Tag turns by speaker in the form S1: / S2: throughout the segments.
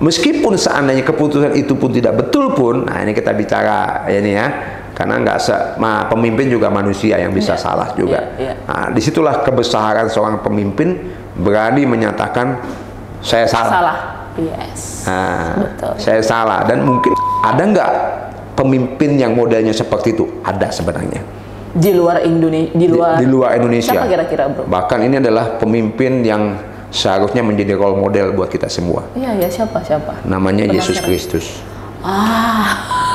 S1: meskipun seandainya keputusan itu pun tidak betul pun, nah ini kita bicara ini ya, karena pemimpin juga manusia yang bisa salah juga. Nah, disitulah kebesaran seorang pemimpin berani menyatakan saya salah.
S2: Yes.
S1: Nah,
S2: betul.
S1: Saya salah. Dan mungkin ada nggak pemimpin yang modelnya seperti itu? Ada sebenarnya.
S2: Di luar Indonesia.
S1: Di luar Indonesia.
S2: Siapa kira-kira, Bro?
S1: Bahkan ini adalah pemimpin yang seharusnya menjadi role model buat kita semua.
S2: Iya, siapa?
S1: Namanya Yesus Kristus.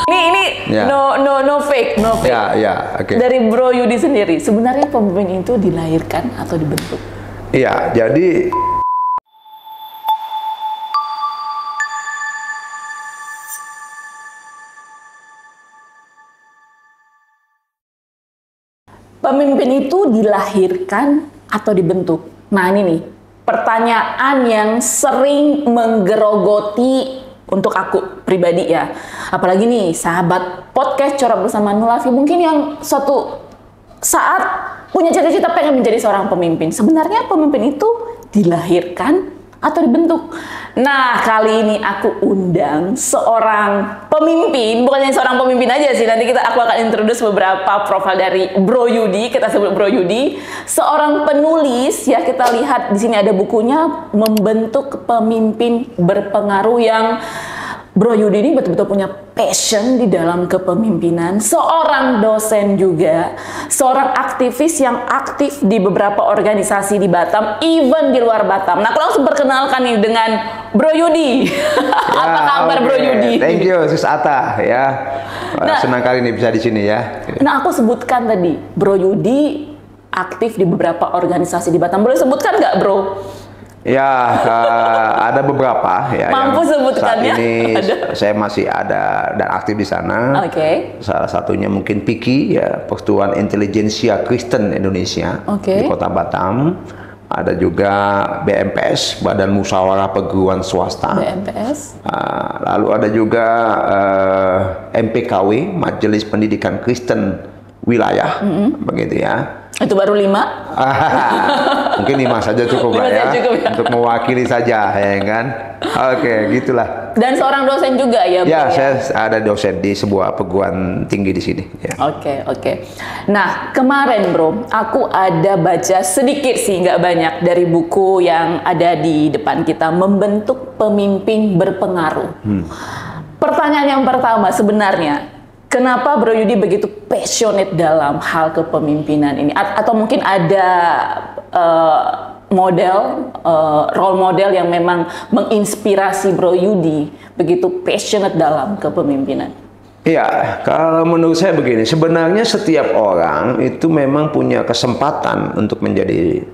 S2: Ini
S1: Ya.
S2: no fake.
S1: Ya, oke.
S2: Dari Bro Yudi sendiri, sebenarnya pemimpin itu dilahirkan atau dibentuk?
S1: Iya, jadi
S2: pemimpin itu dilahirkan atau dibentuk? Nah, ini nih pertanyaan yang sering menggerogoti untuk aku pribadi ya. Apalagi nih sahabat podcast Corak Bersama Nulafi mungkin yang suatu saat punya cita-cita pengen menjadi seorang pemimpin. Sebenarnya pemimpin itu dilahirkan atau dibentuk? Nah, kali ini aku undang seorang pemimpin, bukan hanya seorang pemimpin aja sih. Nanti aku akan introduce beberapa profil dari Bro Yudi, kita sebut Bro Yudi, seorang penulis ya. Kita lihat di sini ada bukunya Membentuk Pemimpin Berpengaruh, yang Bro Yudi ini betul-betul punya passion di dalam kepemimpinan, seorang dosen juga, seorang aktivis yang aktif di beberapa organisasi di Batam, even di luar Batam. Nah, aku langsung perkenalkan nih dengan Bro Yudi. Apa kabar, Bro Yudi?
S1: Thank you, Sis Atta ya. Senang kali ini bisa di sini ya.
S2: Nah, aku sebutkan tadi, Bro Yudi aktif di beberapa organisasi di Batam. Boleh sebutkan nggak, Bro?
S1: Ya, ada beberapa ya.
S2: Mampu sebutkannya?
S1: Saat ini saya masih ada dan aktif di sana.
S2: Oke.
S1: Salah satunya mungkin PIKI ya, Persatuan Intelijensia Kristen Indonesia di Kota Batam. Ada juga BMPS, Badan Musyawarah Perguruan Swasta.
S2: BMPS.
S1: Lalu ada juga MPKW, Majelis Pendidikan Kristen Wilayah, begitu ya.
S2: Itu baru 5?
S1: Mungkin 5 saja cukup lah ya, untuk mewakili saja ya kan. Oke, gitulah.
S2: Dan seorang dosen juga ya, Bro?
S1: Ya, saya ada dosen di sebuah perguruan tinggi di sini ya.
S2: Oke. Nah, kemarin Bro, aku ada baca sedikit sih, nggak banyak, dari buku yang ada di depan kita, Membentuk Pemimpin Berpengaruh. Pertanyaan yang pertama sebenarnya, kenapa Bro Yudi begitu passionate dalam hal kepemimpinan ini? Atau mungkin ada role model yang memang menginspirasi Bro Yudi begitu passionate dalam kepemimpinan?
S1: Iya, kalau menurut saya begini, sebenarnya setiap orang itu memang punya kesempatan untuk menjadi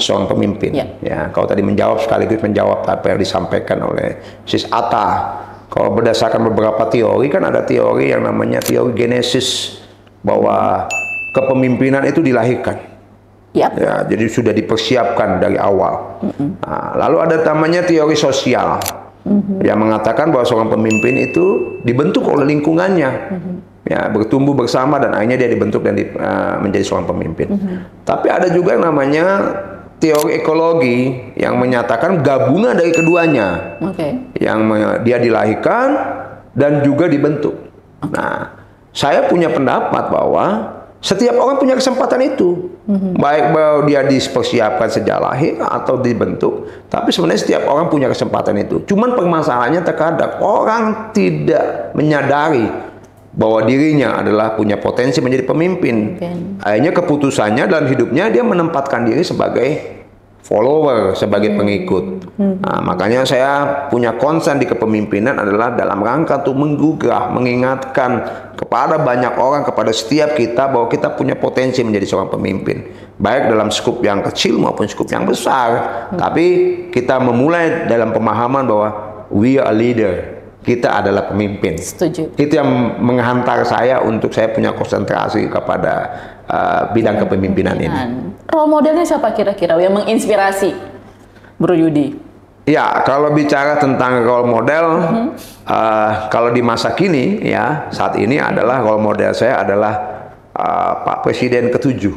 S1: seorang pemimpin. Ya, kalau tadi sekaligus menjawab apa yang disampaikan oleh Sis Atta. Kalau berdasarkan beberapa teori, kan ada teori yang namanya teori genesis, bahwa kepemimpinan itu dilahirkan. Ya, jadi sudah dipersiapkan dari awal. Nah, lalu ada namanya teori sosial, yang mengatakan bahwa seorang pemimpin itu dibentuk oleh lingkungannya, ya, bertumbuh bersama dan akhirnya dia dibentuk dan menjadi seorang pemimpin. Tapi ada juga yang namanya teori ekologi yang menyatakan gabungan dari keduanya, yang dia dilahirkan dan juga dibentuk. Nah, saya punya pendapat bahwa setiap orang punya kesempatan itu, baik bahwa dia dipersiapkan sejak lahir atau dibentuk, tapi sebenarnya setiap orang punya kesempatan itu. Cuman permasalahannya terkadang orang tidak menyadari bahwa dirinya adalah punya potensi menjadi pemimpin. Akhirnya keputusannya dalam hidupnya dia menempatkan diri sebagai follower, sebagai pengikut. Nah, makanya saya punya konsen di kepemimpinan adalah dalam rangka untuk menggugah, mengingatkan kepada banyak orang, kepada setiap kita, bahwa kita punya potensi menjadi seorang pemimpin, baik dalam skup yang kecil maupun skup yang besar. Tapi kita memulai dalam pemahaman bahwa we are a leader. Kita adalah pemimpin.
S2: Setuju.
S1: Itu yang menghantar saya untuk saya punya konsentrasi kepada bidang kepemimpinan ini.
S2: Role modelnya siapa kira-kira yang menginspirasi Bro Yudi?
S1: Ya, kalau bicara tentang role model, kalau di masa kini ya, saat ini adalah role model saya adalah Pak Presiden ke-7.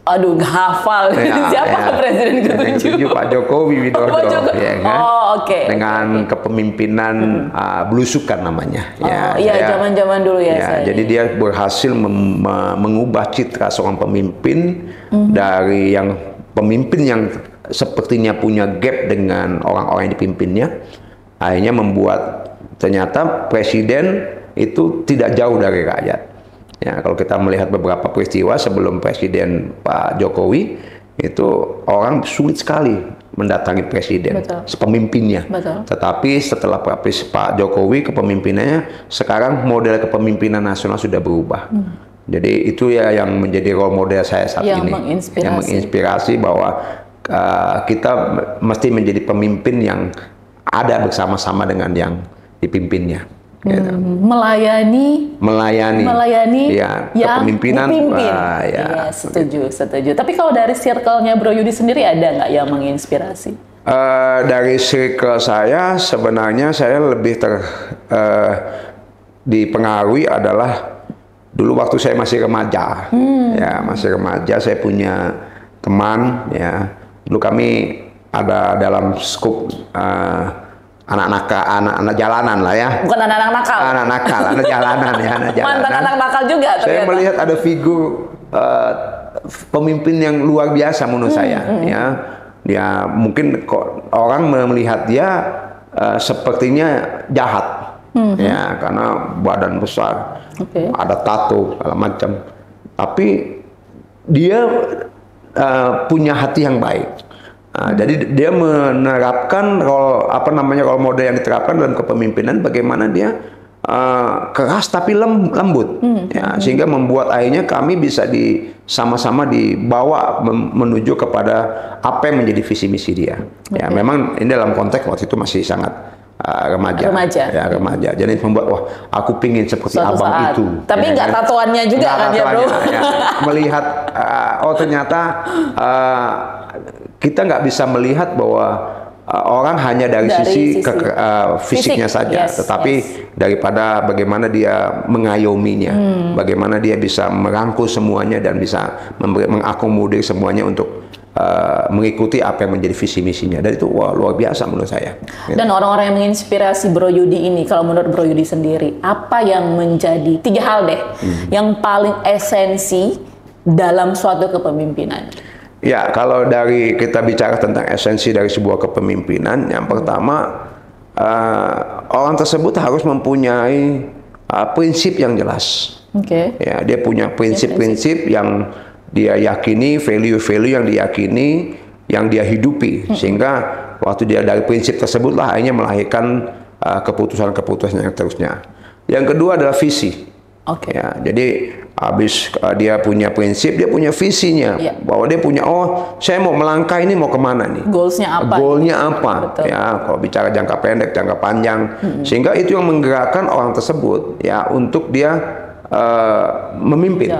S2: Aduh, gak hafal. Siapa presiden ke-7?
S1: Pak Jokowi Widodo. Ya, kan? Dengan kepemimpinan belusukan namanya.
S2: Zaman-zaman dulu ya.
S1: Jadi dia berhasil mengubah citra seorang pemimpin dari yang pemimpin yang sepertinya punya gap dengan orang-orang yang dipimpinnya, akhirnya membuat ternyata presiden itu tidak jauh dari rakyat. Ya, kalau kita melihat beberapa peristiwa sebelum Presiden Pak Jokowi, itu orang sulit sekali mendatangi presiden, pemimpinnya. Tetapi setelah Pak Jokowi kepemimpinannya, sekarang model kepemimpinan nasional sudah berubah. Jadi itu ya yang menjadi role model saya saat ini. Yang menginspirasi bahwa kita mesti menjadi pemimpin yang ada bersama-sama dengan yang dipimpinnya. Gitu.
S2: Melayani
S1: ya, kepemimpinan.
S2: Setuju. Tapi kalau dari circle-nya Bro Yudi sendiri ada nggak yang menginspirasi?
S1: Dari circle saya sebenarnya saya lebih dipengaruhi adalah dulu waktu saya masih remaja. Ya, masih remaja saya punya teman ya. Dulu kami ada dalam skup anak jalanan lah ya.
S2: Bukan anak-anak nakal.
S1: Anak jalanan ya, anak jalanan.
S2: Mantan anak nakal juga ternyata.
S1: Saya melihat ada figur pemimpin yang luar biasa menurut saya. Ya, dia mungkin orang melihat dia sepertinya jahat, ya karena badan besar, ada tato segala macam. Tapi dia punya hati yang baik. Jadi dia menerapkan role model yang diterapkan dalam kepemimpinan, bagaimana dia keras tapi lembut, ya, sehingga membuat akhirnya kami bisa sama-sama dibawa menuju kepada apa yang menjadi visi misi dia. Ya, memang ini dalam konteks waktu itu masih sangat remaja. Jadi membuat wah aku pingin seperti abang itu.
S2: Tapi nggak tatoannya juga kan ya bro?
S1: Ya. Melihat ternyata kita nggak bisa melihat bahwa orang hanya dari sisi fisiknya saja, tetapi daripada bagaimana dia mengayominya, bagaimana dia bisa merangkul semuanya dan bisa mengakomodir semuanya untuk mengikuti apa yang menjadi visi misinya. Dan itu wah, luar biasa menurut saya.
S2: Dan orang-orang yang menginspirasi Bro Yudi ini, kalau menurut Bro Yudi sendiri, apa yang menjadi 3 hal deh yang paling esensi dalam suatu kepemimpinan?
S1: Ya, kalau dari kita bicara tentang esensi dari sebuah kepemimpinan, yang pertama orang tersebut harus mempunyai prinsip yang jelas. Ya, dia punya prinsip-prinsip yang dia yakini, value-value yang diyakini, yang dia hidupi, sehingga waktu dia dari prinsip tersebutlah akhirnya melahirkan keputusan-keputusan yang terusnya. Yang kedua adalah visi. Ya, jadi habis dia punya prinsip, dia punya visinya, bahwa dia punya saya mau melangkah ini mau kemana nih? Goalnya apa? Ya, kalau bicara jangka pendek, jangka panjang, sehingga itu yang menggerakkan orang tersebut ya untuk dia memimpin.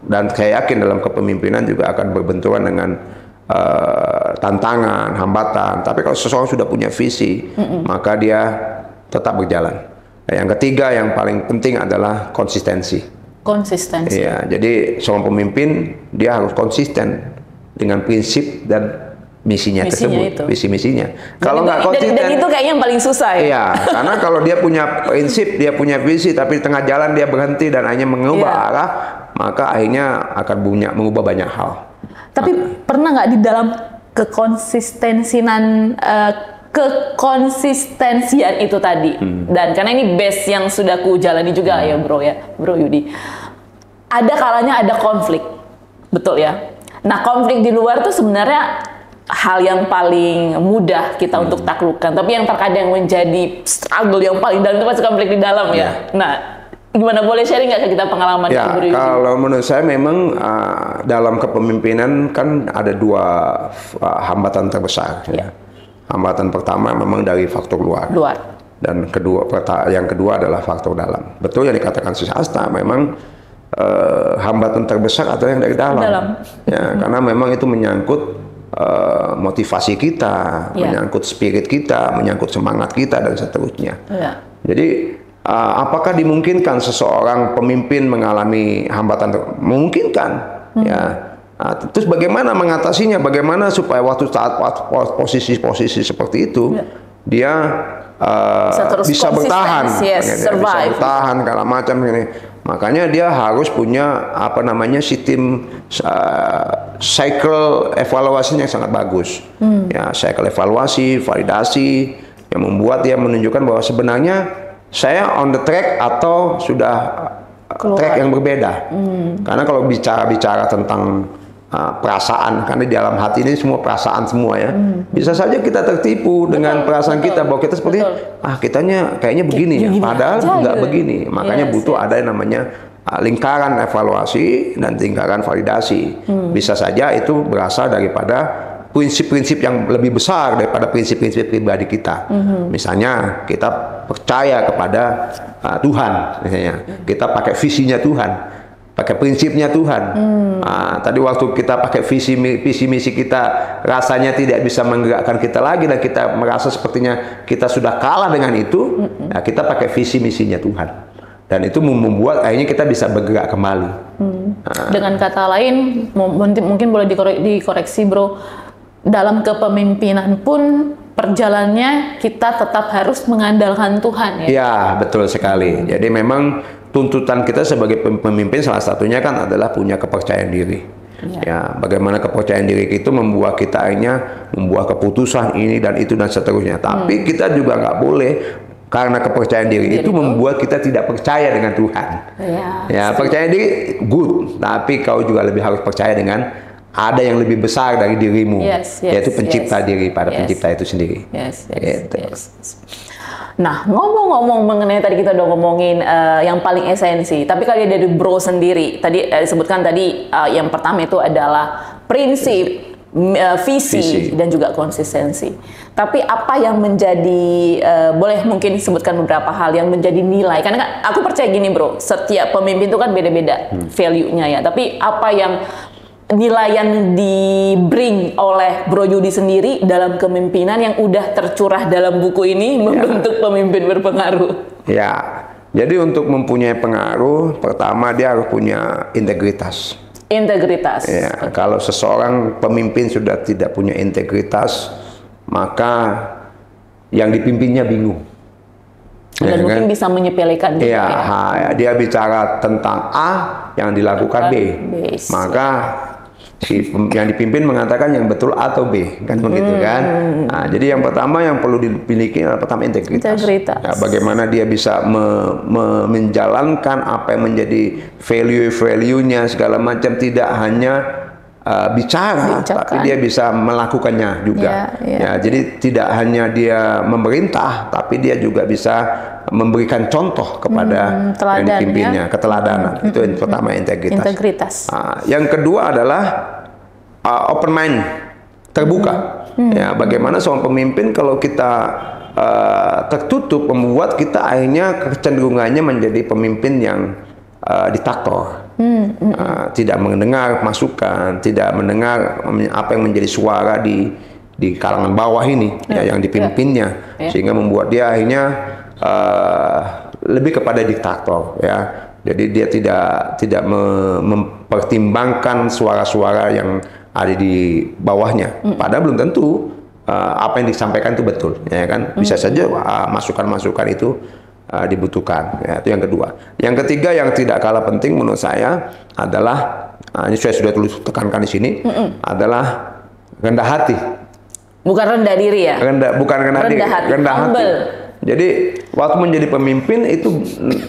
S1: Dan saya yakin dalam kepemimpinan juga akan berbenturan dengan tantangan, hambatan. Tapi kalau seseorang sudah punya visi, maka dia tetap berjalan. Yang ketiga yang paling penting adalah konsistensi. Ya, jadi seorang pemimpin dia harus konsisten dengan prinsip dan misinya tersebut, visi misinya. Kalau nggak konsisten,
S2: dan itu kayaknya yang paling susah ya.
S1: Iya, karena kalau dia punya prinsip, dia punya visi, tapi di tengah jalan dia berhenti dan hanya mengubah arah, maka akhirnya akan mengubah banyak hal.
S2: Tapi pernah nggak di dalam kekonsistensian itu tadi, dan karena ini base yang sudah ku jalani juga ya Bro Yudi, ada kalanya ada konflik, betul ya. Nah, konflik di luar tuh sebenarnya hal yang paling mudah kita untuk taklukkan, tapi yang terkadang menjadi struggle yang paling dalam itu pasti konflik di dalam ya. Nah, gimana, boleh sharing nggak ke kita pengalaman
S1: ya, Bro Yudi? Kalau menurut saya memang dalam kepemimpinan kan ada 2 hambatan terbesar ya. Hambatan pertama memang dari faktor luar. Dan yang kedua adalah faktor dalam. Betul yang dikatakan si Hasta, memang hambatan terbesar adalah yang dari dalam. Ya, karena memang itu menyangkut motivasi kita, menyangkut spirit kita, menyangkut semangat kita dan seterusnya. Jadi apakah dimungkinkan seseorang pemimpin mengalami hambatan? Memungkinkan. Ya. Nah, terus bagaimana mengatasinya? Bagaimana supaya saat posisi-posisi seperti itu dia bisa bertahan,
S2: bisa
S1: bertahan segala macam ini. Makanya dia harus punya sistem cycle evaluasinya yang sangat bagus. Ya, cycle evaluasi, validasi yang membuat dia menunjukkan bahwa sebenarnya saya on the track atau sudah track yang berbeda. Karena kalau bicara tentang perasaan, karena di dalam hati ini semua perasaan semua ya. Bisa saja kita tertipu dengan perasaan kita bahwa kita seperti kitanya kayaknya begini ya, padahal nggak begini. Makanya butuh ada yang namanya lingkaran evaluasi dan lingkaran validasi. Bisa saja itu berasal daripada prinsip-prinsip yang lebih besar daripada prinsip-prinsip pribadi kita. Misalnya kita percaya kepada Tuhan, misalnya kita pakai visinya Tuhan, pakai prinsipnya Tuhan. Tadi waktu kita pakai visi misi kita rasanya tidak bisa menggerakkan kita lagi dan kita merasa sepertinya kita sudah kalah dengan itu, kita pakai visi misinya Tuhan. Dan itu membuat akhirnya kita bisa bergerak kembali.
S2: Dengan kata lain, mungkin boleh dikoreksi bro, dalam kepemimpinan pun perjalanannya kita tetap harus mengandalkan Tuhan ya? Ya,
S1: betul sekali. Jadi memang tuntutan kita sebagai pemimpin salah satunya kan adalah punya kepercayaan diri. Ya, bagaimana kepercayaan diri itu membuat kita akhirnya membuat keputusan ini dan itu dan seterusnya. Tapi kita juga nggak boleh karena kepercayaan diri itu membuat kita tidak percaya dengan Tuhan. Ya, percaya diri good, tapi kau juga lebih harus percaya dengan ada yang lebih besar dari dirimu, yaitu pencipta diri pada pencipta itu sendiri.
S2: Nah, ngomong-ngomong mengenai tadi kita udah ngomongin yang paling esensi, tapi kalau dari bro sendiri, tadi disebutkan tadi yang pertama itu adalah prinsip, visi, dan juga konsistensi. Tapi apa yang menjadi, boleh mungkin disebutkan beberapa hal yang menjadi nilai, karena kan aku percaya gini bro, setiap pemimpin itu kan beda-beda value-nya ya, tapi apa yang nilai yang di-bring oleh Bro Yudi sendiri dalam kepemimpinan yang udah tercurah dalam buku ini membentuk pemimpin berpengaruh.
S1: Ya, jadi untuk mempunyai pengaruh, pertama dia harus punya integritas.
S2: Integritas.
S1: Ya, kalau seseorang pemimpin sudah tidak punya integritas, maka yang dipimpinnya bingung.
S2: Dan mungkin bisa menyepelekan juga
S1: ya. Dia bicara tentang A, yang dilakukan B. Maka yang dipimpin mengatakan yang betul A atau B, kan begitu kan? Nah, jadi yang pertama yang perlu dimiliki adalah pertama integritas. Ya, bagaimana dia bisa menjalankan apa yang menjadi value-nya segala macam, tidak hanya bicara, tapi dia bisa melakukannya juga. Ya, jadi tidak hanya dia memerintah, tapi dia juga bisa memberikan contoh kepada yang dipimpinnya, keteladanan. Itu yang pertama, integritas. Yang kedua adalah open mind, terbuka. Ya, bagaimana seorang pemimpin kalau kita tertutup, membuat kita akhirnya kecenderungannya menjadi pemimpin yang diktator. Tidak mendengar masukan, tidak mendengar apa yang menjadi suara di kalangan bawah ini, yang dipimpinnya, sehingga membuat dia akhirnya lebih kepada diktator, ya. Jadi dia tidak mempertimbangkan suara-suara yang ada di bawahnya. Padahal belum tentu apa yang disampaikan itu betul, ya kan? Bisa saja masukan-masukan itu dibutuhkan. Ya, itu yang kedua. Yang ketiga yang tidak kalah penting menurut saya adalah ini saya sudah tulis tekankan di sini, adalah rendah hati.
S2: Bukan rendah diri ya?
S1: Bukan rendah diri, rendah hati. Jadi waktu menjadi pemimpin itu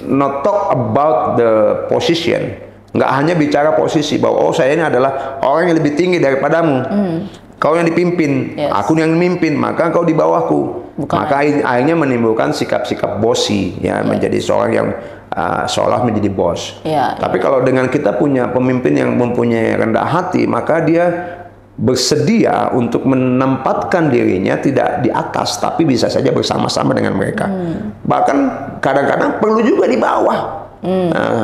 S1: not talk about the position, nggak hanya bicara posisi bahwa saya ini adalah orang yang lebih tinggi daripadamu. Kau yang dipimpin, aku yang memimpin, maka kau di bawahku. Maka akhirnya menimbulkan sikap-sikap bosi, ya, menjadi seorang yang seolah menjadi bos. Tapi kalau dengan kita punya pemimpin yang mempunyai rendah hati, maka dia bersedia untuk menempatkan dirinya tidak di atas, tapi bisa saja bersama-sama dengan mereka. Bahkan kadang-kadang perlu juga di bawah.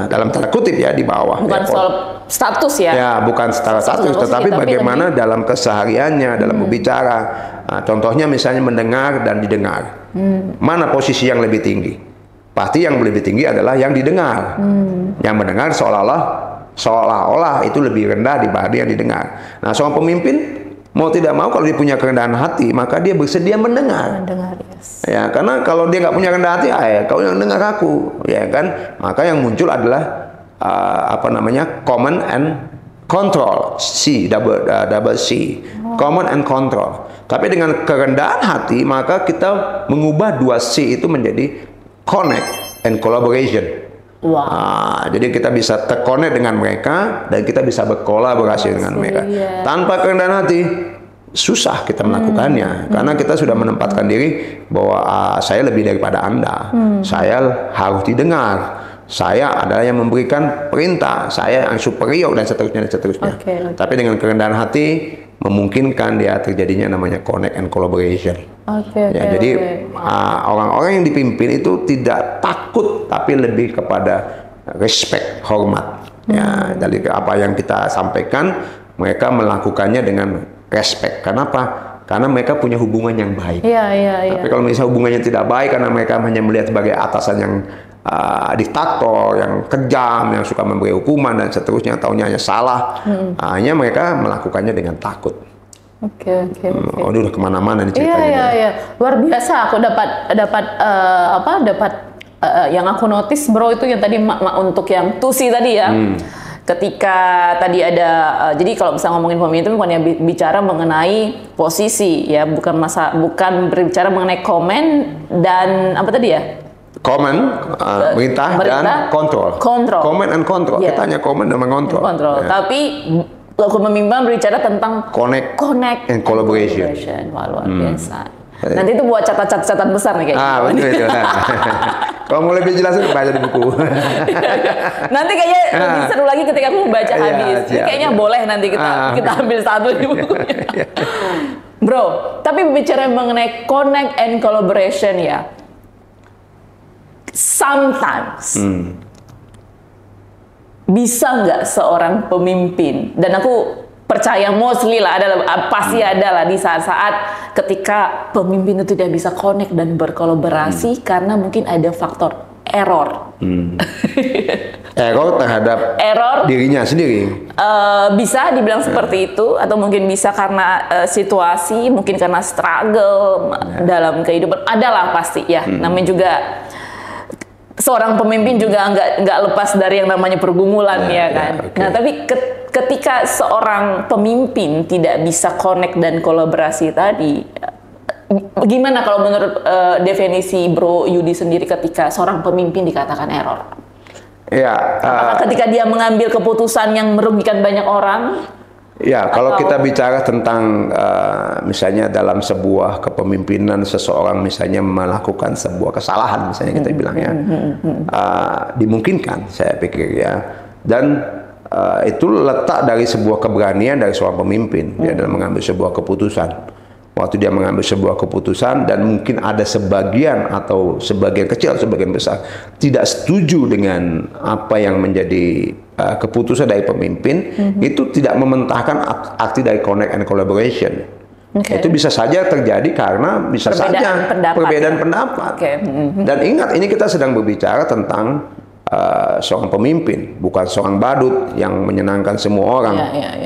S1: Dalam tanda kutip ya, di bawah.
S2: Bukan soal status ya? Ya,
S1: bukan secara status, tetapi bagaimana dalam kesehariannya, dalam berbicara. Contohnya misalnya mendengar dan didengar. Mana posisi yang lebih tinggi? Pasti yang lebih tinggi adalah yang didengar. Yang mendengar seolah-olah seolah-olah itu lebih rendah dibanding yang didengar. Nah, seorang pemimpin mau tidak mau kalau dia punya kerendahan hati, maka dia bersedia mendengar.
S2: Yes.
S1: Ya, karena kalau dia nggak punya rendahan hati, kau yang dengar aku, ya kan? Maka yang muncul adalah command and control, double C, command and control. Tapi dengan kerendahan hati, maka kita mengubah 2C itu menjadi connect and collaboration. Wow. Jadi kita bisa terkonek dengan mereka dan kita bisa berkolaborasi dengan mereka. Tanpa kerendahan hati susah kita melakukannya karena kita sudah menempatkan diri bahwa saya lebih daripada Anda. Saya harus didengar. Saya adalah yang memberikan perintah. Saya yang superior dan seterusnya dan seterusnya. Tapi dengan kerendahan hati memungkinkan dia terjadinya namanya connect and collaboration. Jadi orang-orang yang dipimpin itu tidak takut tapi lebih kepada respect, hormat. Ya, dari apa yang kita sampaikan mereka melakukannya dengan respect. Kenapa? Karena mereka punya hubungan yang baik. Tapi kalau misalnya hubungannya tidak baik karena mereka hanya melihat sebagai atasan yang diktator, yang kejam, yang suka memberi hukuman dan seterusnya, taunya hanya salah, hanya mereka melakukannya dengan takut. Oh, ini udah kemana-mana nih ceritanya.
S2: Luar biasa. Aku dapat yang aku notice, bro, itu yang tadi untuk yang tusi tadi ya. Ketika tadi ada, jadi kalau bisa ngomongin pemimpin bukan bicara mengenai posisi ya, bukan berbicara mengenai komen dan apa tadi ya?
S1: Command, perintah dan kontrol. Command and control. Kita hanya command dan mengontrol.
S2: Tapi kalau pemimpin berbicara tentang
S1: connect and collaboration.
S2: Wah, luar biasa. Nanti itu buat catatan besar nih kayaknya.
S1: Betul itu. Kalau mau lebih jelas baca di buku.
S2: Nanti kayaknya lebih seru lagi ketika aku membaca hadis. Kayaknya boleh nanti kita ambil satu di bukunya. Bro, tapi bicara mengenai connect and collaboration ya. Sometimes bisa nggak seorang pemimpin, dan aku percaya mostly lah pasti ada lah di saat-saat ketika pemimpin itu tidak bisa connect dan berkolaborasi karena mungkin ada faktor error.
S1: Error terhadap dirinya sendiri.
S2: Bisa dibilang seperti itu, atau mungkin bisa karena situasi, mungkin karena struggle dalam kehidupan. Adalah pasti ya. Namanya juga seorang pemimpin juga nggak lepas dari yang namanya pergumulan ya kan. Nah, tapi ketika seorang pemimpin tidak bisa connect dan kolaborasi tadi, gimana kalau menurut definisi Bro Yudi sendiri ketika seorang pemimpin dikatakan error? Apakah ketika dia mengambil keputusan yang merugikan banyak orang?
S1: Ya, kalau kita bicara tentang misalnya dalam sebuah kepemimpinan seseorang misalnya melakukan sebuah kesalahan, misalnya kita bilang ya, dimungkinkan saya pikir ya, dan itu letak dari sebuah keberanian dari seorang pemimpin dia dalam mengambil sebuah keputusan. Waktu dia mengambil sebuah keputusan dan mungkin ada sebagian atau sebagian kecil, sebagian besar tidak setuju dengan apa yang menjadi keputusan dari pemimpin, itu tidak mementahkan arti dari connect and collaboration. Itu bisa saja terjadi karena bisa saja perbedaan pendapat. Dan ingat, ini kita sedang berbicara tentang seorang pemimpin, bukan seorang badut yang menyenangkan semua orang.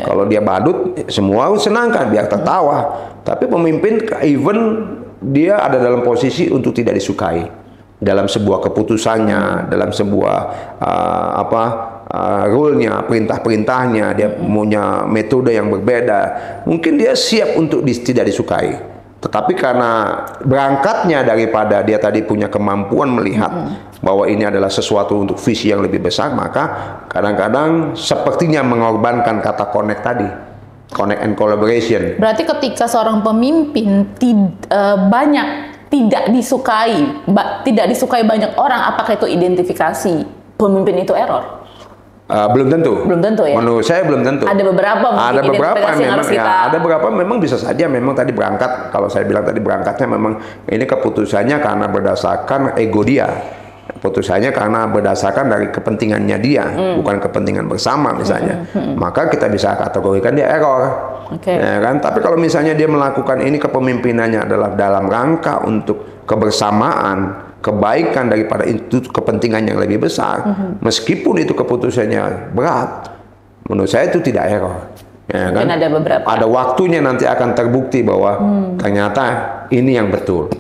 S1: Kalau dia badut, semua harus senangkan, biar tertawa. Tapi pemimpin, even dia ada dalam posisi untuk tidak disukai dalam sebuah keputusannya, dalam sebuah rule-nya, perintah-perintahnya, dia punya metode yang berbeda. Mungkin dia siap untuk tidak disukai. Tetapi karena berangkatnya daripada dia tadi punya kemampuan melihat bahwa ini adalah sesuatu untuk visi yang lebih besar, maka kadang-kadang sepertinya mengorbankan kata connect tadi, connect and collaboration.
S2: Berarti ketika seorang pemimpin tidak disukai banyak orang, apakah itu identifikasi pemimpin itu error?
S1: Belum tentu.
S2: Belum tentu ya.
S1: Menurut saya belum tentu.
S2: Ada beberapa
S1: memang ada beberapa memang bisa saja memang tadi berangkat, kalau saya bilang tadi berangkatnya memang ini keputusannya karena berdasarkan ego dia. Putusannya karena berdasarkan dari kepentingannya dia, bukan kepentingan bersama misalnya. Maka kita bisa kategorikan dia error. Ya kan? Tapi kalau misalnya dia melakukan ini kepemimpinannya adalah dalam rangka untuk kebersamaan, kebaikan daripada itu kepentingan yang lebih besar, meskipun itu keputusannya berat, menurut saya itu tidak error. Ya,
S2: mungkin
S1: kan?
S2: ada beberapa.
S1: Ada waktunya nanti akan terbukti bahwa ternyata ini yang betul.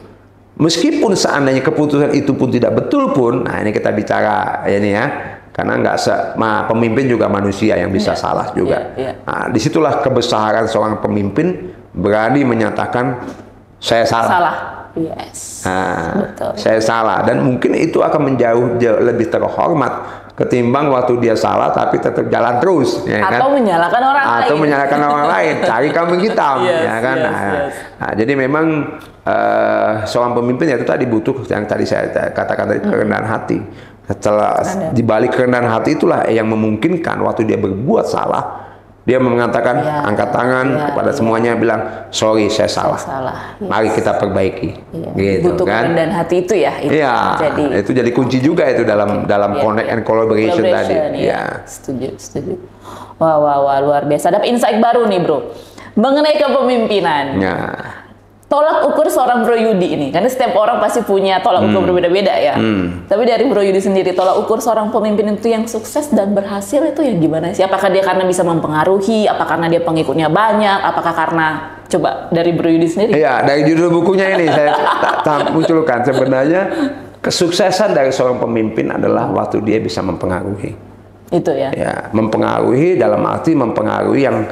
S1: Meskipun seandainya keputusan itu pun tidak betul pun, nah ini kita bicara ini ya, karena pemimpin juga manusia yang bisa salah juga. Nah, disitulah kebesaran seorang pemimpin berani menyatakan saya salah.
S2: Salah. Yes.
S1: Nah,
S2: betul.
S1: Saya salah, dan mungkin itu akan jauh lebih terhormat ketimbang waktu dia salah tapi tetap jalan terus, ya
S2: atau
S1: kan?
S2: menyalahkan orang lain.
S1: Atau menyalahkan orang lain, cari kambing hitam, ya kan? Nah, jadi memang seorang pemimpin itu tadi butuh yang tadi saya katakan tadi, kerendahan hati. Setelah dibalik kerendahan hati itulah yang memungkinkan waktu dia berbuat salah, dia mengatakan angkat tangan kepada semuanya, bilang sorry saya salah. Mari kita perbaiki. Gitu,
S2: butuh
S1: kan?
S2: kerendahan hati itu ya.
S1: Itu jadi kunci juga itu dalam connect and collaboration tadi.
S2: Setuju. Wah, luar biasa. Dapat insight baru nih bro mengenai kepemimpinan. Tolak ukur seorang Bro Yudi ini, karena setiap orang pasti punya tolak ukur berbeda-beda ya. Tapi dari Bro Yudi sendiri, tolak ukur seorang pemimpin itu yang sukses dan berhasil itu yang gimana sih? Apakah dia karena bisa mempengaruhi? Apakah karena dia pengikutnya banyak? Apakah karena, coba dari Bro Yudi sendiri?
S1: Iya, dari judul bukunya ini saya munculkan sebenarnya kesuksesan dari seorang pemimpin adalah waktu dia bisa mempengaruhi.
S2: Itu ya.
S1: Ya, mempengaruhi dalam arti mempengaruhi yang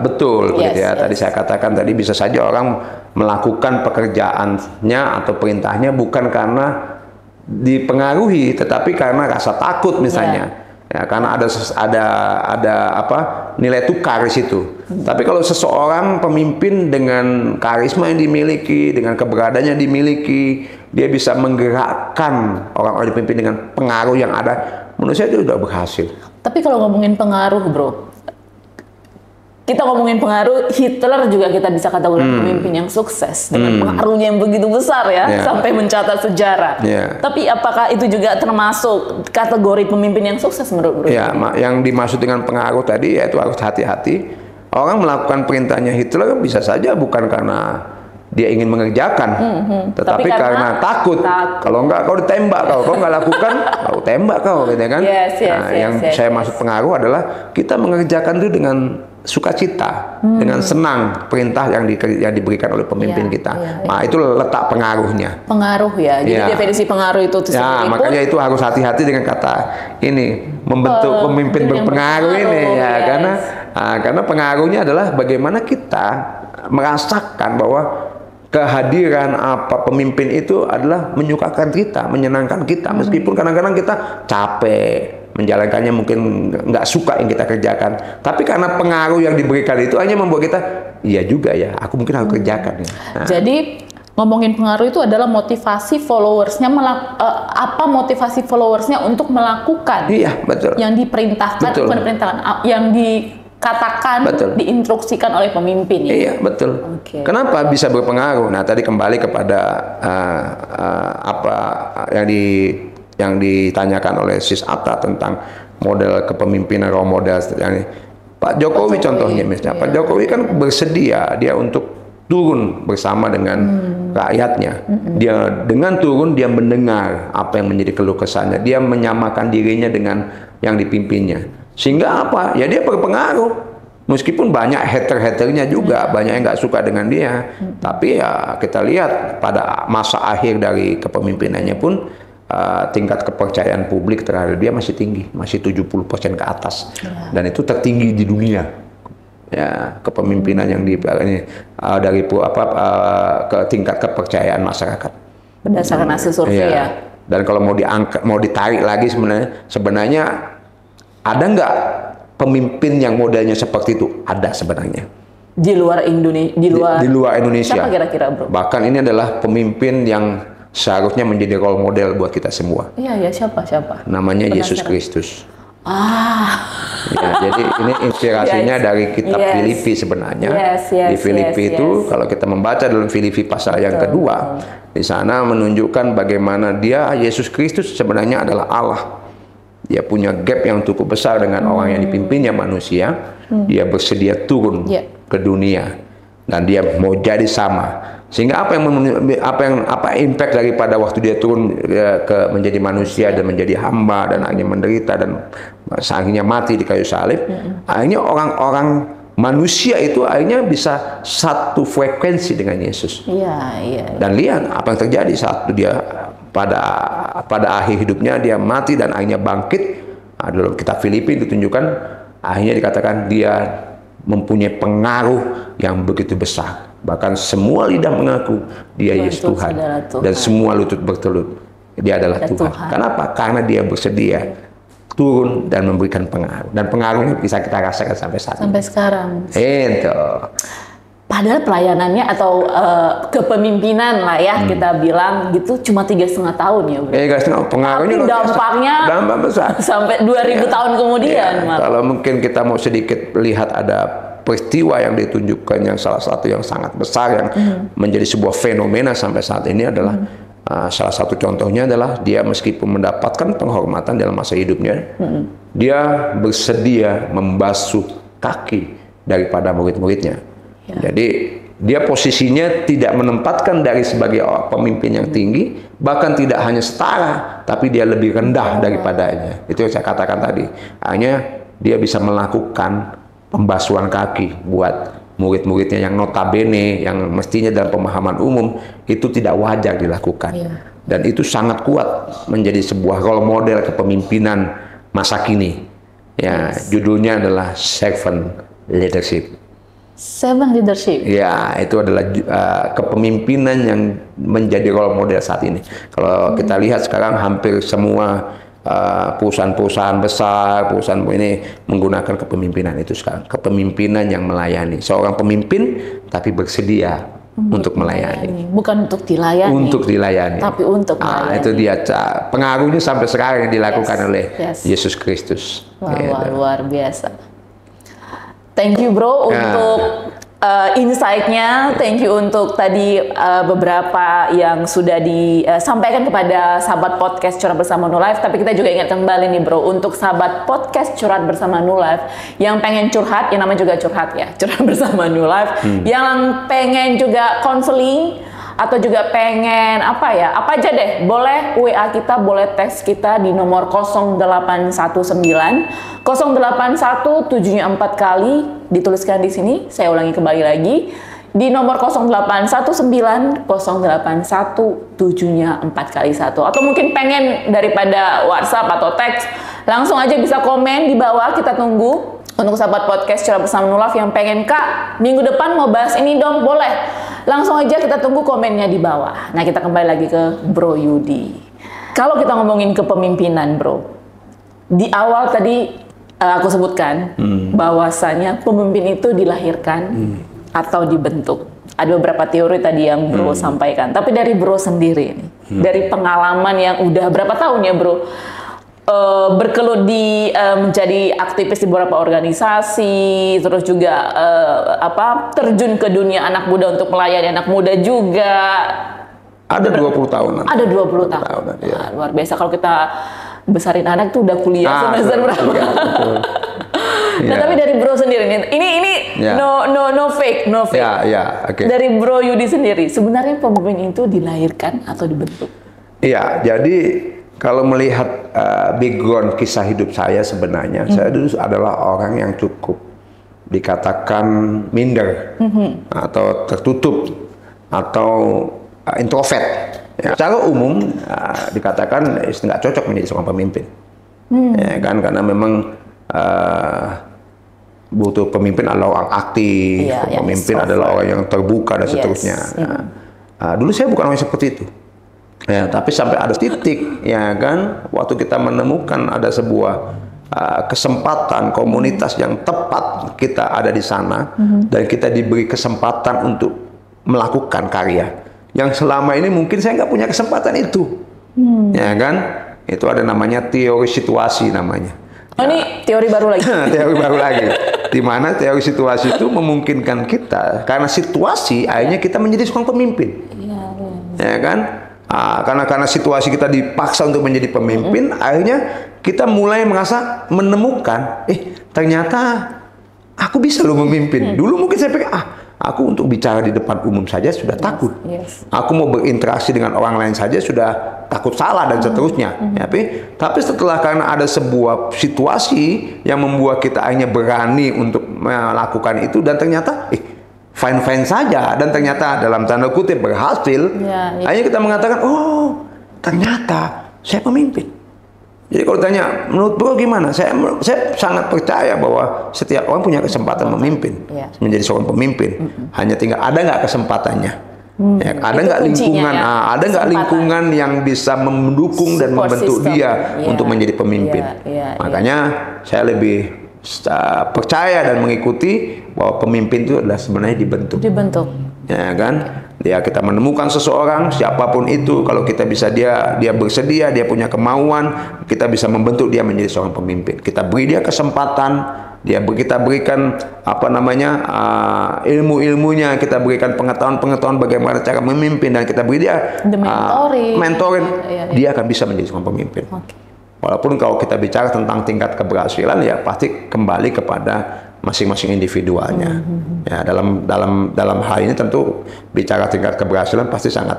S1: betul, gitu ya. Tadi saya katakan tadi bisa saja orang melakukan pekerjaannya atau perintahnya bukan karena dipengaruhi, tetapi karena rasa takut misalnya, ya, karena ada apa nilai tukar di situ. Tapi kalau seseorang pemimpin dengan karisma yang dimiliki, dengan keberadaannya dimiliki, dia bisa menggerakkan orang-orang dipimpin dengan pengaruh yang ada, menurut saya itu sudah berhasil.
S2: Tapi kalau ngomongin pengaruh, bro, kita ngomongin pengaruh, Hitler juga kita bisa katakan pemimpin yang sukses dengan pengaruhnya yang begitu besar ya, sampai mencatat sejarah. Tapi apakah itu juga termasuk kategori pemimpin yang sukses menurut Bro?
S1: Ya, yang dimaksud dengan pengaruh tadi yaitu harus hati-hati. Orang melakukan perintahnya Hitler bisa saja bukan karena dia ingin mengerjakan, tetapi karena takut. Kalau enggak kau ditembak, kau nggak lakukan, kau tembak kau, gitu kan? Saya maksud pengaruh adalah kita mengerjakan itu dengan sukacita, dengan senang perintah yang diberikan oleh pemimpin kita. Nah, itu letak pengaruhnya.
S2: Pengaruh ya. Jadi definisi pengaruh itu sendiri.
S1: Makanya itu harus hati-hati dengan kata ini, membentuk pemimpin berpengaruh ini ya, karena pengaruhnya adalah bagaimana kita merasakan bahwa kehadiran pemimpin itu adalah menyukakan kita, menyenangkan kita, meskipun kadang-kadang kita capek menjalankannya, mungkin nggak suka yang kita kerjakan, tapi karena pengaruh yang diberikan itu hanya membuat kita, iya juga ya, aku mungkin harus kerjakan.
S2: Jadi ngomongin pengaruh itu adalah motivasi followersnya, apa motivasi followersnya untuk melakukan yang diperintahkan, bukan diperintahkan, yang dikatakan, diinstruksikan oleh pemimpin.
S1: Iya, betul. Kenapa bisa berpengaruh? Nah, tadi kembali kepada apa yang ditanyakan oleh Sis Atta tentang model kepemimpinan, role model. Pak Jokowi contohnya misalnya, Pak Jokowi kan bersedia dia untuk turun bersama dengan rakyatnya. Dia dengan turun dia mendengar apa yang menjadi keluh kesahnya, dia menyamakan dirinya dengan yang dipimpinnya. Sehingga apa? Ya dia berpengaruh. Meskipun banyak hater-haternya juga, banyak yang nggak suka dengan dia. Tapi ya kita lihat pada masa akhir dari kepemimpinannya pun tingkat kepercayaan publik terhadap dia masih tinggi, masih 70% ke atas, dan itu tertinggi di dunia. Ya, kepemimpinan yang dari ke tingkat kepercayaan masyarakat
S2: berdasarkan hasil survei ya.
S1: Dan kalau mau ditarik lagi sebenarnya ada nggak pemimpin yang modelnya seperti itu? Ada sebenarnya.
S2: Di luar Indonesia.
S1: Di luar Indonesia.
S2: Siapa kira-kira, Bro?
S1: Bahkan ini adalah pemimpin yang seharusnya menjadi role model buat kita semua.
S2: Iya, siapa?
S1: Namanya Yesus Kristus. Ya, jadi ini inspirasinya dari kitab Filipi sebenarnya. Di Filipi itu kalau kita membaca dalam Filipi pasal yang kedua, di sana menunjukkan bagaimana Yesus Kristus sebenarnya adalah Allah. Dia punya gap yang cukup besar dengan orang yang dipimpinnya manusia. Dia bersedia turun ke dunia dan dia mau jadi sama Sehingga apa impact daripada waktu dia turun ke menjadi manusia dan menjadi hamba dan akhirnya menderita dan akhirnya mati di kayu salib, akhirnya orang-orang manusia itu akhirnya bisa satu frekuensi dengan Yesus.
S2: Iya.
S1: Dan lihat apa yang terjadi saat dia pada akhir hidupnya dia mati dan akhirnya bangkit. Dalam kitab Filipi ditunjukkan akhirnya dikatakan dia mempunyai pengaruh yang begitu besar. Bahkan semua lidah mengaku dia Yesus Tuhan. Dan semua lutut bertelut dia adalah Tuhan. Kenapa? Karena dia bersedia turun dan memberikan pengaruh. Dan pengaruhnya bisa kita rasakan sampai saat
S2: sampai sekarang.
S1: Itu.
S2: Padahal pelayanannya atau kepemimpinan lah ya kita bilang gitu cuma 3,5 tahun ya, Bro.
S1: 3,5 pengaruhnya.
S2: Tapi dampaknya
S1: dampak besar.
S2: Sampai 2000 tahun kemudian.
S1: Kalau mungkin kita mau sedikit lihat ada peristiwa yang ditunjukkan yang salah satu yang sangat besar yang menjadi sebuah fenomena sampai saat ini adalah salah satu contohnya adalah dia meskipun mendapatkan penghormatan dalam masa hidupnya, dia bersedia membasuh kaki daripada murid-muridnya. Jadi dia posisinya tidak menempatkan dari sebagai pemimpin yang tinggi, bahkan tidak hanya setara, tapi dia lebih rendah daripadanya. Itu yang saya katakan tadi. Hanya dia bisa melakukan pembasuhan kaki buat murid-muridnya yang notabene, yang mestinya dalam pemahaman umum itu tidak wajar dilakukan. Dan itu sangat kuat menjadi sebuah role model kepemimpinan masa kini. Ya, judulnya adalah servant leadership.
S2: Servant leadership.
S1: Ya, itu adalah kepemimpinan yang menjadi role model saat ini. Kalau kita lihat sekarang hampir semua perusahaan-perusahaan besar, perusahaan ini menggunakan kepemimpinan itu sekarang. Kepemimpinan yang melayani. Seorang pemimpin tapi bersedia untuk melayani.
S2: Bukan untuk dilayani.
S1: Untuk dilayani.
S2: Tapi untuk melayani.
S1: Itu dia pengaruhnya sampai sekarang yang dilakukan oleh Yesus Kristus.
S2: Luar biasa. Thank you, Bro, untuk insight-nya. Thank you untuk tadi beberapa yang sudah disampaikan kepada sahabat podcast Curhat Bersama New Life. Tapi kita juga ingat kembali nih, Bro, untuk sahabat podcast Curhat Bersama New Life yang pengen curhat, yang namanya juga curhat ya, Curhat Bersama New Life, yang pengen juga konseling atau juga pengen apa aja deh, boleh WA kita, boleh teks kita di nomor 0819 081 7-nya 4 kali, dituliskan di sini. Saya ulangi kembali lagi di nomor 0819 081 7-nya 4 kali 1. Atau mungkin pengen daripada WhatsApp atau teks, langsung aja bisa komen di bawah, kita tunggu. Untuk sahabat podcast Curhat Bersama New Life yang pengen, Kak, minggu depan mau bahas ini dong, boleh. Langsung aja kita tunggu komennya di bawah. Nah, kita kembali lagi ke Bro Yudi. Kalau kita ngomongin kepemimpinan, Bro, di awal tadi aku sebutkan bahwasanya pemimpin itu dilahirkan atau dibentuk. Ada beberapa teori tadi yang Bro sampaikan. Tapi dari Bro sendiri, dari pengalaman yang udah berapa tahun ya, Bro? Berkelut menjadi aktivis di beberapa organisasi, terus juga terjun ke dunia anak muda untuk melayani anak muda juga.
S1: Ada 20 tahunan.
S2: Ada 20 tahun.
S1: Ya.
S2: Nah, luar biasa kalau kita besarin anak tuh udah kuliah semester berapa. Nah, tapi dari Bro sendiri nih, ini no fake.
S1: Okay.
S2: Dari Bro Yudi sendiri, sebenarnya pemimpin itu dilahirkan atau dibentuk?
S1: Iya, jadi kalau melihat background kisah hidup saya sebenarnya, saya dulu adalah orang yang cukup dikatakan minder atau tertutup atau introvert. Ya. Secara umum dikatakan nggak cocok menjadi seorang pemimpin, ya kan, karena memang butuh pemimpin adalah orang aktif, pemimpin adalah orang yang terbuka dan seterusnya. Dulu saya bukan orang seperti itu. Ya, tapi sampai ada titik, ya kan, waktu kita menemukan ada sebuah kesempatan komunitas yang tepat, kita ada di sana dan kita diberi kesempatan untuk melakukan karya yang selama ini mungkin saya nggak punya kesempatan itu, ya kan? Itu ada namanya teori situasi namanya.
S2: Oh, ini teori baru lagi.
S1: Teori baru lagi. Di mana teori situasi itu memungkinkan kita karena situasi akhirnya kita menjadi seorang pemimpin, ya kan? Karena situasi kita dipaksa untuk menjadi pemimpin, akhirnya kita mulai merasa menemukan, ternyata aku bisa loh memimpin. Dulu mungkin saya pikir, Aku untuk bicara di depan umum saja sudah takut. Aku mau berinteraksi dengan orang lain saja sudah takut salah dan seterusnya. Tapi setelah karena ada sebuah situasi yang membuat kita akhirnya berani untuk melakukan itu dan ternyata fine-fine saja dan ternyata dalam tanda kutip berhasil. Akhirnya kita mengatakan, oh ternyata saya pemimpin. Jadi kalau tanya, menurut bro gimana? Saya sangat percaya bahwa setiap orang punya kesempatan memimpin, menjadi seorang pemimpin. Hanya tinggal ada nggak kesempatannya, ada nggak lingkungan, ada nggak lingkungan yang bisa mendukung dan membentuk dia untuk menjadi pemimpin. Makanya saya lebih percaya dan mengikuti bahwa pemimpin itu adalah sebenarnya dibentuk. Ya kan? Ya kita menemukan seseorang siapapun itu, kalau kita bisa dia bersedia, dia punya kemauan, kita bisa membentuk dia menjadi seorang pemimpin. Kita beri dia kesempatan, kita berikan apa namanya ilmu-ilmunya, kita berikan pengetahuan-pengetahuan bagaimana cara memimpin dan kita beri dia mentoring, dia akan bisa menjadi seorang pemimpin. Walaupun kalau kita bicara tentang tingkat keberhasilan ya pasti kembali kepada masing-masing individualnya. Ya, dalam hal ini tentu bicara tingkat keberhasilan pasti sangat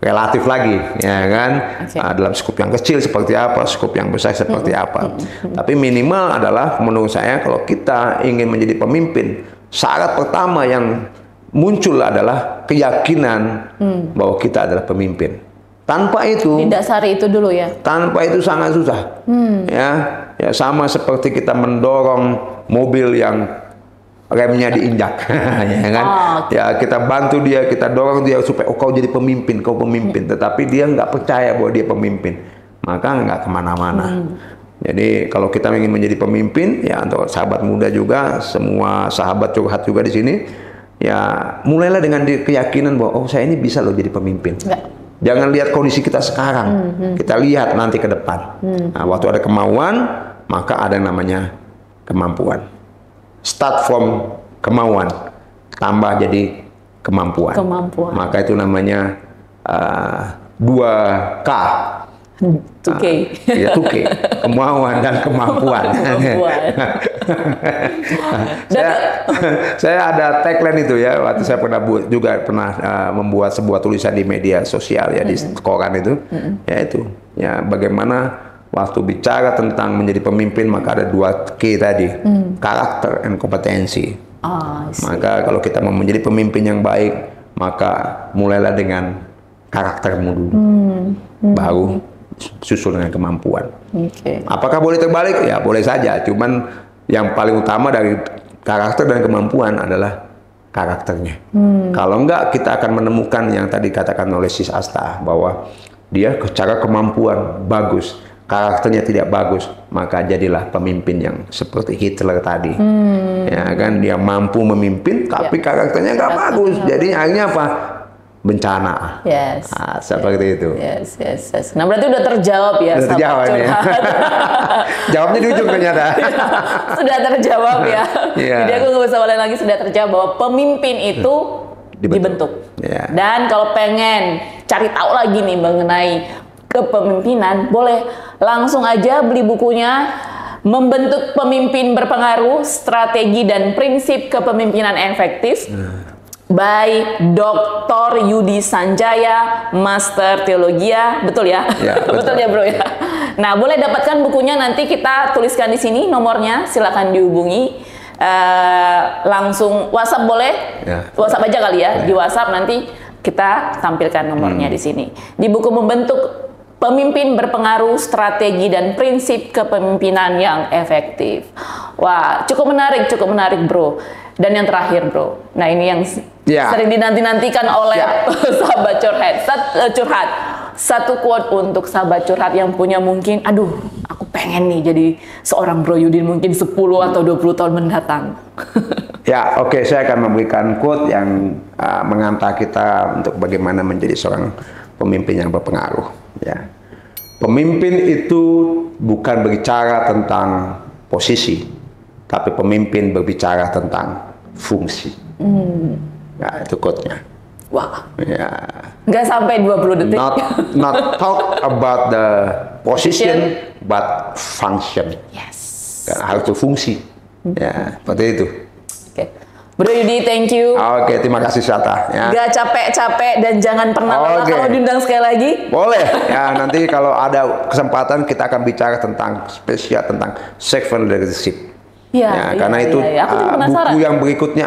S1: relatif lagi, ya kan? Dalam skup yang kecil seperti apa, skup yang besar seperti apa. Tapi minimal adalah menurut saya kalau kita ingin menjadi pemimpin, syarat pertama yang muncul adalah keyakinan bahwa kita adalah pemimpin. Tanpa itu,
S2: didasari itu dulu ya.
S1: Tanpa itu sangat susah. Ya sama seperti kita mendorong mobil yang remnya diinjak, ya kan? Ya kita bantu dia, kita dorong dia supaya kau jadi pemimpin, kau pemimpin. Tetapi dia nggak percaya bahwa dia pemimpin, maka nggak kemana-mana. Jadi kalau kita ingin menjadi pemimpin, ya untuk sahabat muda juga, semua sahabat curhat juga di sini, ya mulailah dengan keyakinan bahwa saya ini bisa loh jadi pemimpin. Jangan lihat kondisi kita sekarang, kita lihat nanti ke depan. Nah, waktu ada kemauan, maka ada yang namanya kemampuan. Start from kemauan, tambah jadi kemampuan. Maka itu namanya 2K.
S2: 2K.
S1: Ya 2K, kemauan dan kemampuan. Saya ada tagline itu ya, waktu saya pernah membuat sebuah tulisan di media sosial ya, di koran itu, yaitu ya bagaimana waktu bicara tentang menjadi pemimpin maka ada 2K tadi, karakter dan kompetensi. Maka kalau kita mau menjadi pemimpin yang baik, maka mulailah dengan karaktermu dulu, baru susul dengan kemampuan. Apakah boleh terbalik? Ya boleh saja. Cuman yang paling utama dari karakter dan kemampuan adalah karakternya. Kalau enggak, kita akan menemukan yang tadi katakan oleh Sis Asta bahwa dia secara kemampuan bagus, karakternya tidak bagus, maka jadilah pemimpin yang seperti Hitler tadi. Ya kan, dia mampu memimpin, tapi karakternya nggak bagus. Jadi akhirnya apa? Bencana. Seperti itu.
S2: Nah berarti udah terjawab ya.
S1: Udah terjawab ya. Jawabnya di ujung ternyata.
S2: Sudah terjawab ya. Jadi aku nggak usah ulang lagi, sudah terjawab bahwa pemimpin itu dibentuk. Dan kalau pengen cari tahu lagi nih mengenai kepemimpinan, boleh langsung aja beli bukunya Membentuk Pemimpin Berpengaruh, Strategi dan Prinsip Kepemimpinan Efektif by Dr. Yudi Sanjaya, Master Teologia, betul ya? Betul ya bro ya. Nah boleh dapatkan bukunya, nanti kita tuliskan di sini nomornya, silakan dihubungi. Langsung WhatsApp boleh? WhatsApp aja kali ya, di WhatsApp nanti kita tampilkan nomornya di sini. Di buku Membentuk Pemimpin Berpengaruh, Strategi dan Prinsip Kepemimpinan yang Efektif. Wah, cukup menarik bro. Dan yang terakhir bro, nah ini yang sering dinanti-nantikan oleh sahabat curhat. Satu quote untuk sahabat curhat yang punya mungkin, aduh, aku pengen nih jadi seorang Bro Yudin mungkin 10 atau 20 tahun mendatang.
S1: Ya, oke, saya akan memberikan quote yang mengantar kita untuk bagaimana menjadi seorang pemimpin yang berpengaruh. Ya, pemimpin itu bukan berbicara tentang posisi, tapi pemimpin berbicara tentang fungsi. Nah, itu quote-nya.
S2: Wah.
S1: Ya.
S2: Nggak sampai 20 detik.
S1: Not talk about the position, but function.
S2: Yes.
S1: Harus berfungsi. Ya, seperti itu.
S2: Oke. Bro Yudi, thank you.
S1: Oke, terima kasih Syata. Ya.
S2: Gak capek-capek dan jangan pernah lelah kalau diundang sekali lagi.
S1: Boleh. Ya, nanti kalau ada kesempatan kita akan bicara tentang spesial tentang servant leadership. Ya, karena itu buku yang berikutnya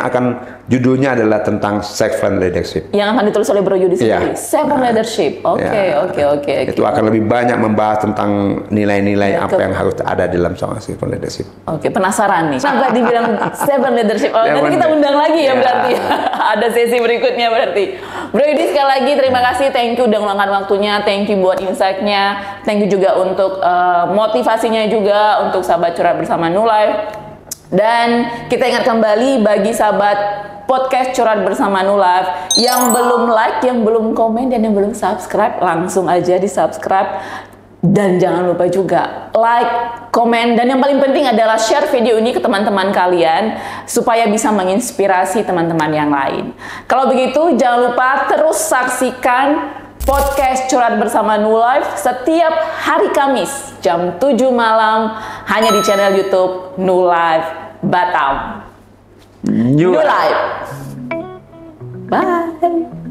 S1: judulnya adalah tentang servant leadership.
S2: Yang akan ditulis oleh Bro Yudi sendiri. Servant leadership. Oke.
S1: Itu akan lebih banyak membahas tentang nilai-nilai apa yang harus ada dalam seorang servant leadership.
S2: Oke, penasaran nih. Kenapa dibilang servant leadership? Nanti kita undang lagi ya berarti. Ada sesi berikutnya berarti. Bro Yudi, sekali lagi terima kasih. Thank you udah meluangkan waktunya. Thank you buat insight-nya. Thank you juga untuk motivasinya juga untuk sahabat curhat bersama New Life. Dan kita ingat kembali bagi sahabat podcast curhat bersama New Life yang belum like, yang belum komen, dan yang belum subscribe, langsung aja di subscribe. Dan jangan lupa juga like, komen, dan yang paling penting adalah share video ini ke teman-teman kalian supaya bisa menginspirasi teman-teman yang lain. Kalau begitu jangan lupa terus saksikan podcast curhat bersama New Life setiap hari Kamis jam 7 malam hanya di channel YouTube New Life Batam. New Life. Bye.